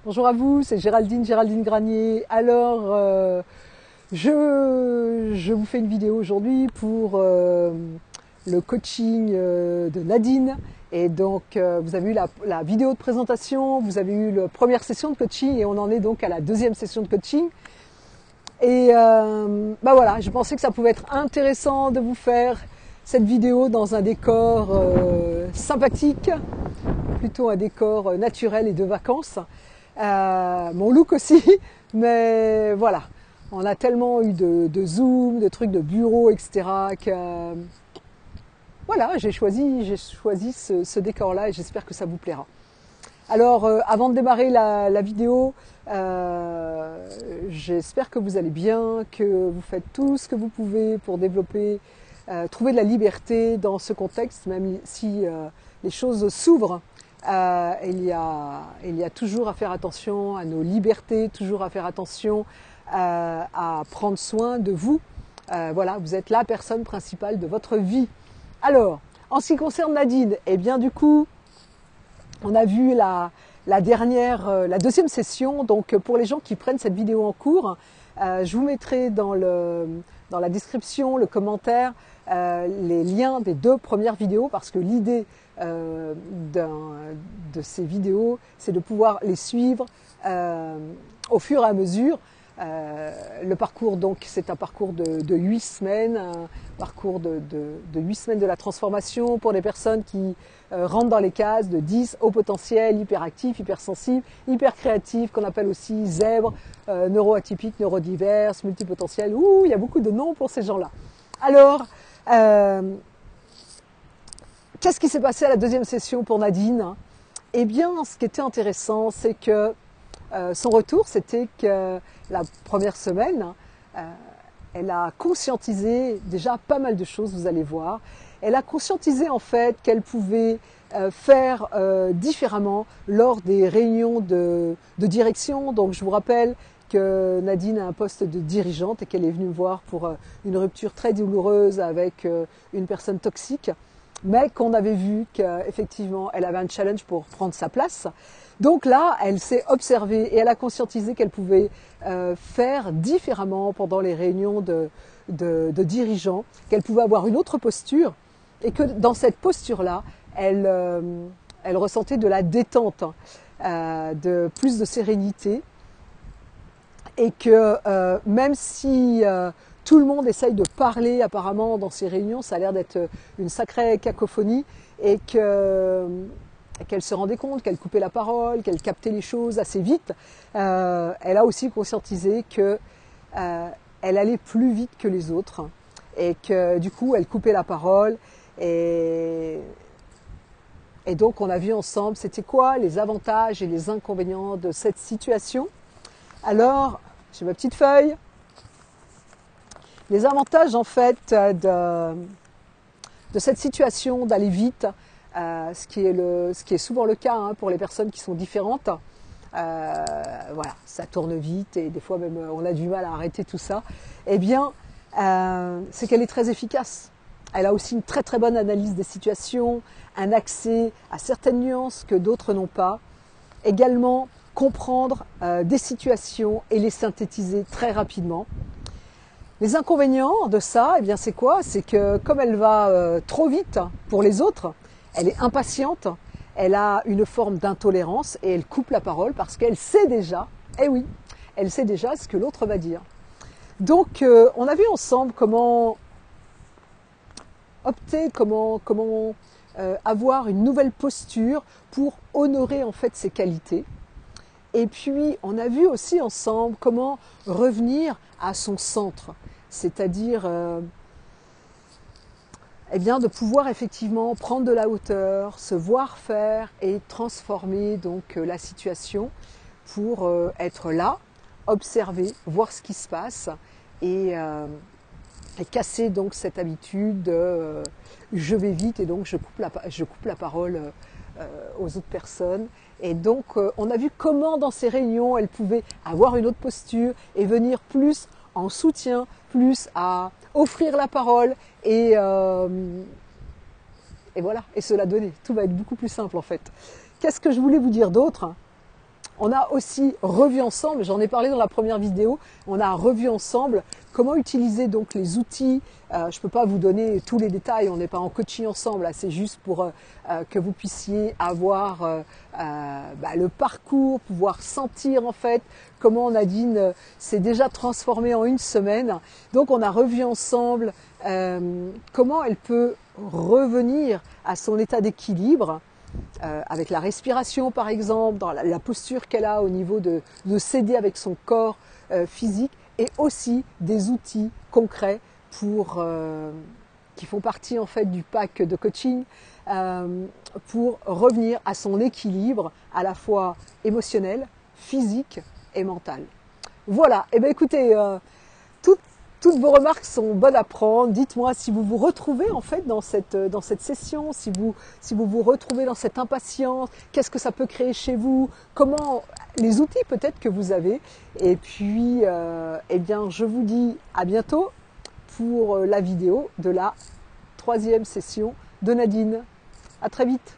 Bonjour à vous, c'est Géraldine Granier. Alors, je vous fais une vidéo aujourd'hui pour le coaching de Nadine. Et donc, vous avez eu la vidéo de présentation, vous avez eu la première session de coaching et on en est donc à la deuxième session de coaching. Et voilà, je pensais que ça pouvait être intéressant de vous faire cette vidéo dans un décor sympathique, plutôt un décor naturel et de vacances. Mon look aussi, mais voilà, on a tellement eu de Zoom, de trucs de bureau, etc. que voilà, j'ai choisi ce décor-là et j'espère que ça vous plaira. Alors, avant de démarrer la vidéo, j'espère que vous allez bien, que vous faites tout ce que vous pouvez pour développer, trouver de la liberté dans ce contexte, même si les choses s'ouvrent. Il y a toujours à faire attention à nos libertés, toujours à faire attention à prendre soin de vous. Voilà, vous êtes la personne principale de votre vie. Alors, en ce qui concerne Nadine, eh bien du coup, on a vu la deuxième session. Donc pour les gens qui prennent cette vidéo en cours, je vous mettrai dans la description, le commentaire, les liens des deux premières vidéos parce que l'idée de ces vidéos, c'est de pouvoir les suivre au fur et à mesure. Le parcours, donc, c'est un parcours de 8 semaines, un parcours de 8 semaines de la transformation pour les personnes qui rentrent dans les cases de 10 haut potentiel, hyperactifs, hypersensibles, hypercréatifs, qu'on appelle aussi zèbres, neuroatypiques, neurodiverses, multipotentiels. Ouh, il y a beaucoup de noms pour ces gens-là. Alors, qu'est-ce qui s'est passé à la deuxième session pour Nadine? Eh bien, ce qui était intéressant, c'est que son retour, c'était que la première semaine, elle a conscientisé déjà pas mal de choses, vous allez voir. Elle a conscientisé en fait qu'elle pouvait faire différemment lors des réunions de direction. Donc je vous rappelle que Nadine a un poste de dirigeante et qu'elle est venue me voir pour une rupture très douloureuse avec une personne toxique, mais qu'on avait vu qu'effectivement elle avait un challenge pour prendre sa place. Donc là, elle s'est observée et elle a conscientisé qu'elle pouvait faire différemment pendant les réunions de dirigeants, qu'elle pouvait avoir une autre posture et que dans cette posture-là, elle ressentait de la détente, de plus de sérénité et que même si tout le monde essaye de parler apparemment dans ces réunions, ça a l'air d'être une sacrée cacophonie et qu'elle se rendait compte, qu'elle coupait la parole, qu'elle captait les choses assez vite. Elle a aussi conscientisé qu'elle allait plus vite que les autres et que du coup elle coupait la parole et donc on a vu ensemble c'était quoi les avantages et les inconvénients de cette situation. Alors, j'ai ma petite feuille. Les avantages en fait de cette situation d'aller vite, ce qui est souvent le cas pour les personnes qui sont différentes. Voilà, ça tourne vite et des fois même on a du mal à arrêter tout ça. Eh bien, c'est qu'elle est très efficace. Elle a aussi une très très bonne analyse des situations, un accès à certaines nuances que d'autres n'ont pas. Également, comprendre des situations et les synthétiser très rapidement. Les inconvénients de ça, eh bien c'est quoi? C'est que comme elle va trop vite pour les autres, elle est impatiente, elle a une forme d'intolérance et elle coupe la parole parce qu'elle sait déjà, eh oui, elle sait déjà ce que l'autre va dire. Donc on a vu ensemble comment opter, comment avoir une nouvelle posture pour honorer en fait ses qualités. Et puis on a vu aussi ensemble comment revenir à son centre, c'est-à-dire eh bien, de pouvoir effectivement prendre de la hauteur, se voir faire et transformer donc la situation pour être là, observer, voir ce qui se passe et casser donc cette habitude de je vais vite et donc je coupe la parole aux autres personnes. Et donc on a vu comment dans ces réunions elle pouvait avoir une autre posture et venir plus en soutien, plus à offrir la parole et voilà, et se la donner. Tout va être beaucoup plus simple en fait. Qu'est-ce que je voulais vous dire d'autre? On a aussi revu ensemble, j'en ai parlé dans la première vidéo, on a revu ensemble comment utiliser donc les outils. Je ne peux pas vous donner tous les détails, on n'est pas en coaching ensemble, là, c'est juste pour que vous puissiez avoir le parcours, pouvoir sentir en fait comment Nadine s'est déjà transformée en une semaine. Donc on a revu ensemble comment elle peut revenir à son état d'équilibre. Avec la respiration par exemple, dans la posture qu'elle a au niveau de s'aider avec son corps physique, et aussi des outils concrets qui font partie en fait du pack de coaching pour revenir à son équilibre à la fois émotionnel, physique et mental. Voilà, et bien écoutez, toutes vos remarques sont bonnes à prendre. Dites-moi si vous vous retrouvez en fait dans cette session, si vous retrouvez dans cette impatience, qu'est-ce que ça peut créer chez vous, comment les outils peut-être que vous avez. Et puis, eh bien, je vous dis à bientôt pour la vidéo de la 3e session de Nadine. À très vite.